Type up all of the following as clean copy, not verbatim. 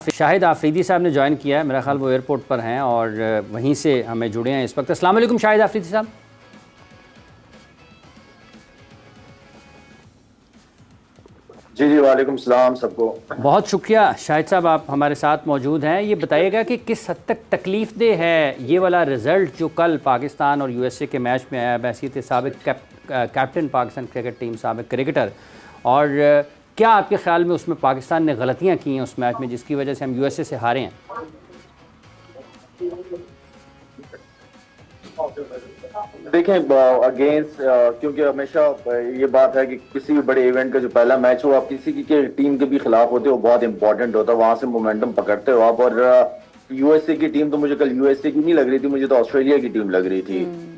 शाहिद आफरीदी साहब ने ज्वाइन किया है, मेरा ख्याल वो एयरपोर्ट पर हैं और वहीं से हमें जुड़े हैं इस वक्त। अस्सलाम वालेकुम शाहिद आफरीदी साहब। जी जी, वालेकुम सलाम सबको। बहुत शुक्रिया शाहिद साहब, आप हमारे साथ मौजूद हैं। ये बताइएगा कि किस हद तक तकलीफ दे है ये वाला रिज़ल्ट जो कल पाकिस्तान और यूएसए के मैच में आया बहसीत साबिक कैप्टन पाकिस्तान क्रिकेट टीम, साबिक क्रिकेटर, और क्या आपके ख्याल में उसमें पाकिस्तान ने गलतियाँ की हैं उस मैच में जिसकी वजह से हम यूएसए से हारे हैं? देखें, अगेंस्ट क्योंकि हमेशा ये बात है कि किसी भी बड़े इवेंट का जो पहला मैच हो, आप किसी की टीम के भी खिलाफ होते हो, बहुत इंपॉर्टेंट होता है, वहां से मोमेंटम पकड़ते हो आप। और यूएसए की टीम तो मुझे कल यूएसए की नहीं लग रही थी, मुझे तो ऑस्ट्रेलिया की टीम लग रही थी।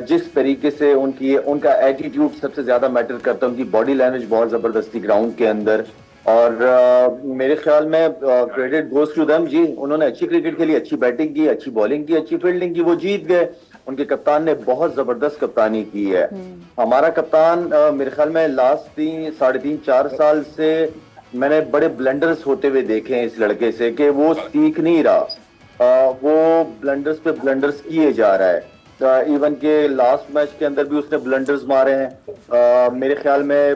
जिस तरीके से उनका एटीट्यूड सबसे ज्यादा मैटर करता है, उनकी बॉडी लैंग्वेज बहुत जबरदस्ती ग्राउंड के अंदर। और मेरे ख्याल में क्रेडिट गोज टू देम जी, उन्होंने अच्छी क्रिकेट खेली, अच्छी बैटिंग की, अच्छी बॉलिंग की, अच्छी फील्डिंग की, वो जीत गए। उनके कप्तान ने बहुत जबरदस्त कप्तानी की है। हमारा कप्तान मेरे ख्याल में लास्ट 3-4 साल से मैंने बड़े ब्लंडर्स होते हुए देखे हैं इस लड़के से, कि वो सीख नहीं रहा, वो ब्लंडर्स पे ब्लंडर्स किए जा रहा है। इवन के लास्ट मैच के अंदर भी उसने ब्लंडर्स मारे हैं। मेरे ख्याल में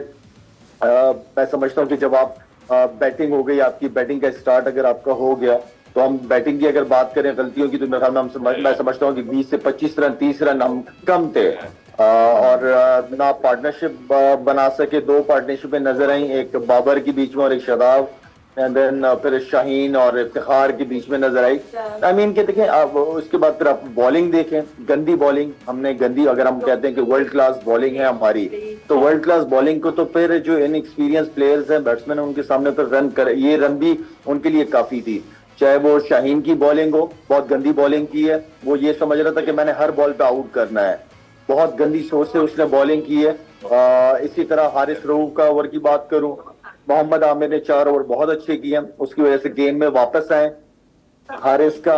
मैं समझता हूँ कि जब आप बैटिंग हो गई, आपकी बैटिंग का स्टार्ट अगर आपका हो गया, तो हम बैटिंग की अगर बात करें गलतियों की, तो मेरे ख्याल में मैं समझता हूँ कि 20 से 25 रन, 30 रन हम कम थे। और ना पार्टनरशिप बना सके। 2 पार्टनरशिप नजर आई, एक बाबर के बीच में और एक शादाब, एंड देन फिर शाहीन और इफ्तिखार के बीच में नजर आई। आई मीन के देखें आप, उसके बाद फिर आप बॉलिंग देखें, गंदी बॉलिंग हमने गंदी, अगर हम कहते हैं कि वर्ल्ड क्लास बॉलिंग है हमारी, तो वर्ल्ड क्लास बॉलिंग को तो फिर जो इनएक्सपीरियंस प्लेयर्स हैं, बैट्समैन है, उनके सामने फिर रन कर, ये रन भी उनके लिए काफी थी। चाहे वो शाहीन की बॉलिंग हो, बहुत गंदी बॉलिंग की है, वो ये समझ रहा था कि मैंने हर बॉल पे आउट करना है, बहुत गंदी सोच से उसने बॉलिंग की है। इसी तरह हारिस रऊफ का ओवर की बात करूं, मोहम्मद आमिर ने 4 ओवर बहुत अच्छे किए, उसकी वजह से गेम में वापस आए। हारिस का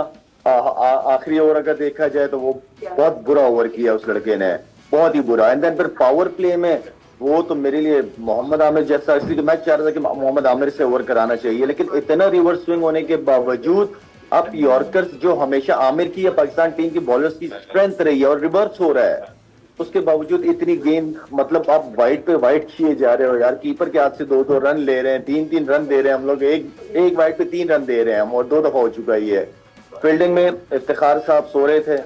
आखिरी ओवर अगर देखा जाए तो वो बहुत बुरा ओवर किया उस लड़के ने, बहुत ही बुरा। एंड देन फिर पावर प्ले में वो तो मेरे लिए मोहम्मद आमिर जैसा, इसलिए तो मैं चाह रहा था कि मोहम्मद आमिर से ओवर कराना चाहिए, लेकिन इतना रिवर्स स्विंग होने के बावजूद अब यॉर्कर्स जो हमेशा आमिर की या पाकिस्तान टीम की बॉलर्स की स्ट्रेंथ रही है और रिवर्स हो रहा है, उसके बावजूद इतनी गेंद, मतलब आप वाइड पे वाइड किए जा रहे हो यार। कीपर के हाथ से 2-2 रन ले रहे हैं, 3-3 रन दे रहे हैं हम लोग, एक वाइड पे 3 रन दे रहे हैं हम, और 2 दफा हो चुका ही है। फील्डिंग में इफ्तिखार साहब सो रहे थे,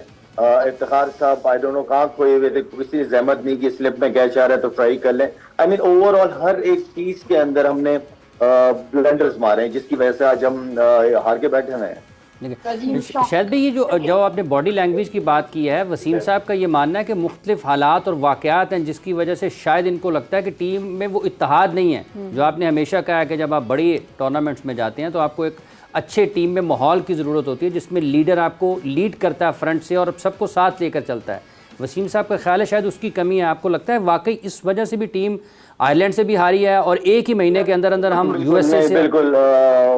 इफ्तिखार साहब आई डोंट नो कहाँ खोए हुए थे, किसी ने जहमत नहीं की, स्लिप में कैच आ रहा है तो ट्राई कर लें। आई मीन ओवरऑल हर एक चीज के अंदर हमने ब्लंडर्स मारे हैं, जिसकी वजह से आज हम हार के बैठे हुए हैं। शायद भी ये जो आपने बॉडी लैंग्वेज की बात की है, वसीम साहब का ये मानना है कि मुख्तलिफ हालात और वाक़यात हैं जिसकी वजह से शायद इनको लगता है कि टीम में वो इत्तेहाद नहीं है। जो आपने हमेशा कहा है कि जब आप बड़ी टूर्नामेंट्स में जाते हैं तो आपको एक अच्छे टीम में माहौल की ज़रूरत होती है जिसमें लीडर आपको लीड करता है फ्रंट से और सबको साथ लेकर चलता है। वसीम साहब का ख्याल है शायद उसकी कमी है। आपको लगता है वाकई इस वजह से भी टीम आयरलैंड से भी हारी है और एक ही महीने के अंदर अंदर हम यूएसए से? बिल्कुल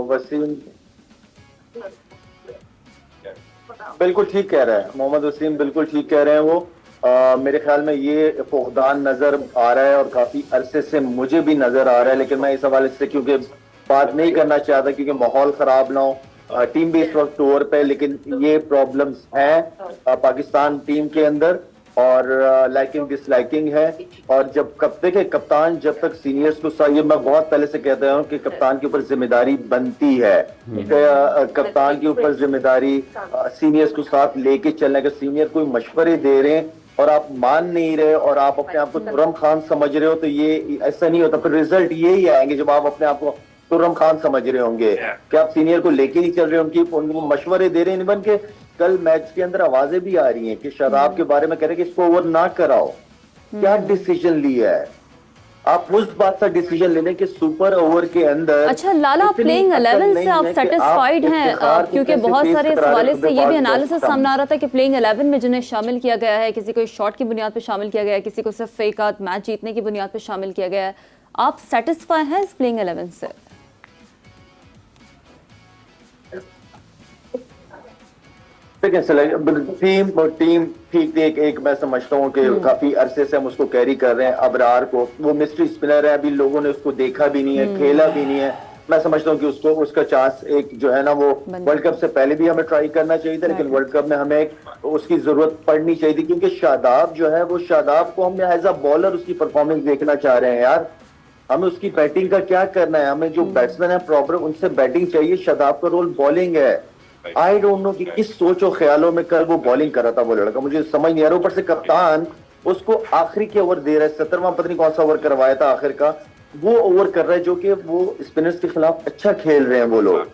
वसीम बिल्कुल ठीक कह रहा है, मोहम्मद वसीम बिल्कुल ठीक कह रहे हैं वो। मेरे ख्याल में ये फुकदान नजर आ रहा है और काफी अरसे से मुझे भी नजर आ रहा है, लेकिन मैं इस हवाले से क्योंकि बात नहीं करना चाहता क्योंकि माहौल खराब ना हो। टीम भी इस वक्त टूर पे, लेकिन ये प्रॉब्लम्स हैं पाकिस्तान टीम के अंदर, और लाइकिंग डिसलाइकिंग है। और जब देखे कप्तान जब तक सीनियर्स को, ये मैं बहुत पहले से कहता हूँ कि कप्तान के ऊपर जिम्मेदारी बनती है, कप्तान के ऊपर जिम्मेदारी सीनियर्स को साथ लेके चलने का। सीनियर कोई मशवरे दे रहे हैं और आप मान नहीं रहे और आप अपने आप को तुर्रम खान समझ रहे हो, तो ये ऐसा नहीं होता। फिर रिजल्ट यही आएंगे जब आप अपने आप को तुर्रम खान समझ रहे होंगे कि आप सीनियर को लेके नहीं चल रहे, उनको मशवरे दे रहे हैं। बन के कल मैच के अंदर आवाजें भी आ रही हैं कि शादाब के बारे में कह रहे हैं कि इसको ओवर ना कराओ। क्या डिसीजन लिया है? आप उस बात का डिसीजन लेने के सुपर ओवर के अंदर। अच्छा लाला, प्लेइंग 11 से आप सेटिस्फाइड हैं? क्योंकि बहुत सारे इस हवाले से ये भी एनालिसिस सामने आ रहा था कि प्लेइंग 11 में जिन्हें शामिल किया गया है, किसी को शॉट की बुनियाद पर शामिल किया गया है, किसी को सिर्फ फेकात मैच जीतने की बुनियाद पर शामिल किया गया है, आप सेटिस्फाई हैं इस प्लेइंग 11 से? टीम ठीक थी। एक मैं समझता हूँ कि काफी अरसे से हम उसको कैरी कर रहे हैं। अबरार को, वो मिस्ट्री स्पिनर है, अभी लोगों ने उसको देखा भी नहीं है, खेला भी नहीं है, मैं समझता हूँ कि उसको उसका चांस एक जो है ना वो वर्ल्ड कप से पहले भी हमें ट्राई करना चाहिए था, लेकिन वर्ल्ड कप में हमें उसकी जरूरत पड़नी चाहिए थी, क्योंकि शादाब जो है वो शादाब को हम एज अ बॉलर उसकी परफॉर्मेंस देखना चाह रहे हैं यार। हमें उसकी बैटिंग का क्या करना है, हमें जो बैट्समैन है प्रॉपर उनसे बैटिंग चाहिए। शादाब का रोल बॉलिंग है। आई डोंट नो कि किस सोच और ख्यालों में कल वो बॉलिंग कर रहा था वो लड़का, मुझे समझ नहीं आ रहा। ऊपर से कप्तान उसको आखिरी के ओवर दे रहा है, 70वां पता नहीं कौन सा ओवर करवाया था आखिर का, वो ओवर कर रहा है जो कि वो स्पिनर्स के खिलाफ अच्छा खेल रहे हैं वो लोग।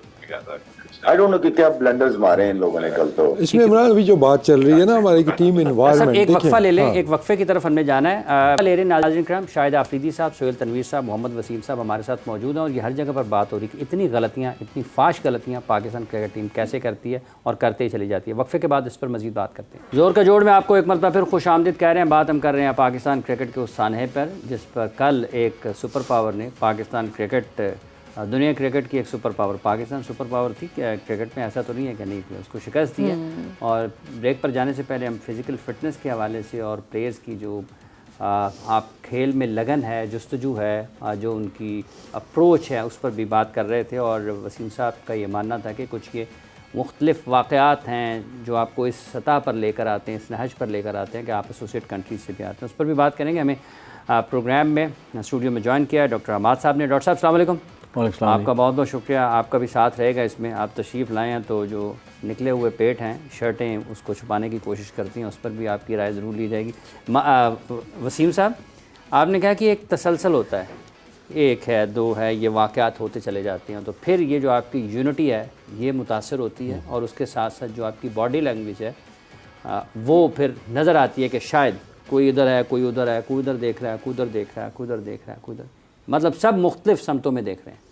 आई डोंट नो कि क्या ब्लंडर्स मारे इन लोगों ने कल। तो इसमें इमरान अभी जो बात चल रही है ना हमारी टीम इन्वायरमेंट, एक वक्फा ले लें, एक वक्फे की तरफ हमने जाना है। ले रहे नाज़रीन करम, शाहिद आफरीदी साहब, सोहेल तनवीर साहब, मोहम्मद वसीम साहब हमारे साथ मौजूद हैं और ये हर जगह पर बात हो रही है कि इतनी गलतियाँ, इतनी फाश गलतियाँ पाकिस्तान क्रिकेट टीम कैसे करती है और करते ही चली जाती है। वक्फे के बाद इस पर मजीद बात करते हैं। जोर का जोड़ में आपको एक मरतबा फिर खुश आमदीद कह रहे हैं। बात हम कर रहे हैं पाकिस्तान क्रिकेट के उस सानहे पर जिस पर कल एक सुपर पावर ने पाकिस्तान क्रिकेट, दुनिया क्रिकेट की एक super power, Pakistan super power थी क्रिकेट में, ऐसा तो नहीं है कि नहीं थी, उसको शिकस्त दी है। और ब्रेक पर जाने से पहले हम फिज़िकल फ़िटनेस के हवाले से और प्लेयर्स की जो आप खेल में लगन है, जुस्तजू है, जो उनकी अप्रोच है, उस पर भी बात कर रहे थे। और वसीम साहब का ये मानना था कि कुछ ये मुख्तलिफ़ वाक़यात हैं जो आपको इस सतह पर लेकर आते हैं, इस नहज पर लेकर आते हैं कि आप एसोसिएट कंट्रीज से भी आते हैं, उस पर भी बात करेंगे। हमें प्रोग्राम में स्टूडियो में ज्वाइन किया है डॉक्टर अहमद साहब ने। डॉक्टर साहब अस्सलाम वालेकुम। आपका बहुत बहुत शुक्रिया, आपका भी साथ रहेगा इसमें। आप तशरीफ़ लाए हैं तो जो निकले हुए पेट हैं, शर्टें, उसको छुपाने की कोशिश करती हैं, उस पर भी आपकी राय ज़रूर ली जाएगी। वसीम साहब, आपने कहा कि एक तसलसल होता है, एक है, दो है, ये वाक़यात होते चले जाते हैं, तो फिर ये जो आपकी यूनिटी है ये मुतासर होती है और उसके साथ साथ जो आपकी बॉडी लैंग्वेज है वो फिर नज़र आती है कि शायद कोई इधर है, कोई उधर है, कोई उधर देख रहा है, कोई उधर देख रहा है, कोई उधर देख रहा है, कोई उधर, मतलब सब मुख्तलिफ समतों में देख रहे हैं।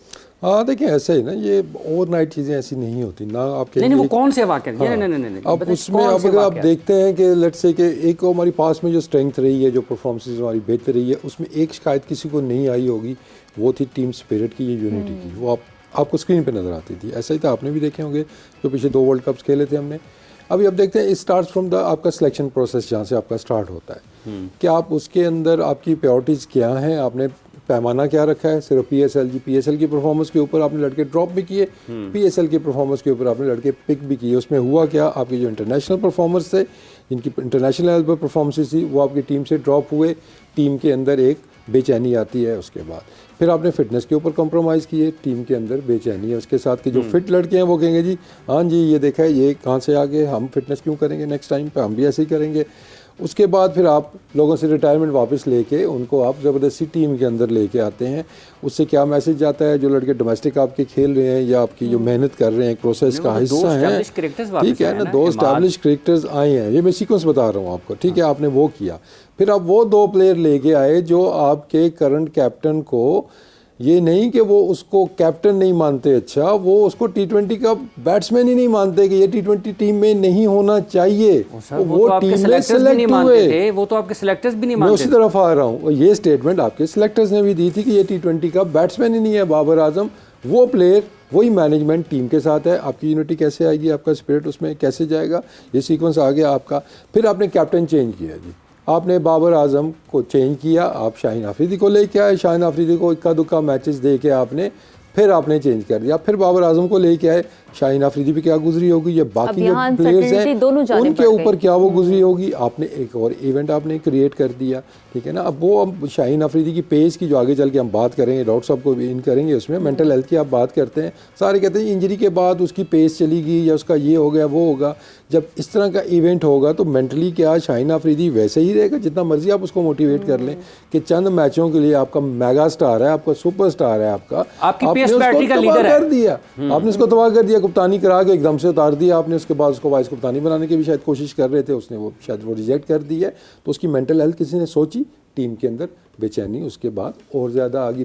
हाँ देखिए ऐसे ही ना, ये ओवरनाइट चीज़ें ऐसी नहीं होती ना। आपके नहीं वो कौन से वाक़या? हाँ, नहीं अब उसमें अब अगर आप देखते हैं कि लेट्स से कि एक हमारी पास में जो स्ट्रेंथ रही है, जो परफॉर्मेंस हमारी बेहतर रही है, उसमें एक शिकायत किसी को नहीं आई होगी, वो थी टीम स्पिरिट की, ये यूनिटी की। वो आपको स्क्रीन पे नज़र आती थी। ऐसा ही था, आपने भी देखे होंगे जो पीछे 2 वर्ल्ड कप्स खेले थे हमने। अभी अब देखते हैं, इट स्टार्ट फ्रॉम द आपका सिलेक्शन प्रोसेस, जहाँ से आपका स्टार्ट होता है कि आप उसके अंदर आपकी प्रायोरिटीज़ क्या हैं, आपने पैमाना क्या रखा है। सिर्फ पीएसएल की परफॉर्मेंस के ऊपर आपने लड़के ड्रॉप भी किए, पीएसएल की परफॉर्मेंस के ऊपर आपने लड़के पिक भी किए। उसमें हुआ क्या, आपकी जो इंटरनेशनल परफॉर्मेंस थे, जिनकी इंटरनेशनल लेवल पर परफॉर्मेंसेस थी, वो आपकी टीम से ड्रॉप हुए, टीम के अंदर एक बेचैनी आती है। उसके बाद फिर आपने फिटनेस के ऊपर कॉम्प्रोमाइज़ किए, टीम के अंदर बेचैनी है। उसके साथ के जो फिट लड़के हैं वो कहेंगे जी हाँ जी ये देखा है, ये कहाँ से आ गए, हम फिटनेस क्यों करेंगे, नेक्स्ट टाइम पे हम भी ऐसे ही करेंगे। उसके बाद फिर आप लोगों से रिटायरमेंट वापस लेके उनको आप ज़बरदस्ती टीम के अंदर लेके आते हैं। उससे क्या मैसेज जाता है, जो लड़के डोमेस्टिक आपके खेल रहे हैं या आपकी जो मेहनत कर रहे हैं, एक प्रोसेस का हिस्सा है, ठीक है ना, 2 एस्टैब्लिश क्रिकेटर्स आए हैं, ये मैं सीक्वेंस बता रहा हूँ आपको, ठीक है। आपने वो किया, फिर आप वो 2 प्लेयर लेके आए जो आपके करंट कैप्टन को, ये नहीं कि वो उसको कैप्टन नहीं मानते, अच्छा वो उसको T20 का बैट्समैन ही नहीं मानते कि ये T20 टीम में नहीं होना चाहिए। वो टीम में सेलेक्ट हुए, वो तो आपके सिलेक्टर्स भी नहीं मानते। मैं उसी तरफ आ रहा हूँ, ये स्टेटमेंट आपके सिलेक्टर्स ने भी दी थी कि ये T20 का बैट्समैन ही नहीं है बाबर आजम, वो प्लेयर, वही मैनेजमेंट टीम के साथ है। आपकी यूनिटी कैसे आएगी, आपका स्पिरिट उसमें कैसे जाएगा, ये सीक्वेंस आ गया आपका। फिर आपने कैप्टन चेंज किया जी, आपने बाबर आजम को चेंज किया, आप शाहीन आफरीदी को लेके आए, शाहीन आफरीदी को इक्का दुक्का मैचेस दे के आपने फिर आपने चेंज कर दिया, फिर बाबर आजम को लेके आए। शाहीन आफरीदी भी क्या गुजरी होगी, ये बाकी जो प्लेयर्स हैं उनके ऊपर क्या वो गुजरी होगी। आपने एक और इवेंट आपने क्रिएट कर दिया, ठीक है ना। अब वो अब शाहीन आफरीदी की पेस की जो आगे चल के हम बात करेंगे, डॉक्टर साहब को भी इन करेंगे, उसमें मेंटल हेल्थ की आप बात करते हैं, सारे कहते हैं इंजरी के बाद उसकी पेस चली गई या उसका ये हो गया वो होगा। जब इस तरह का इवेंट होगा तो मेंटली क्या शाहीन आफरीदी वैसे ही रहेगा, जितना मर्जी आप उसको मोटिवेट कर लें कि चंद मैचों के लिए आपका मेगा स्टार है, आपका सुपर स्टार है, आपने उसको तबाह कर दिया, आपने उसको तबाह कर दिया, कप्तानी करा के एकदम से उतार दिया आपने। उसके बाद उसको वाइस कप्तानी बनाने की भी शायद कोशिश कर रहे थे, उसने वो शायद वो रिजेक्ट कर दी है। तो उसकी मेंटल हेल्थ किसी ने सोची, टीम के अंदर बेचैनी उसके बाद और ज़्यादा आ गई।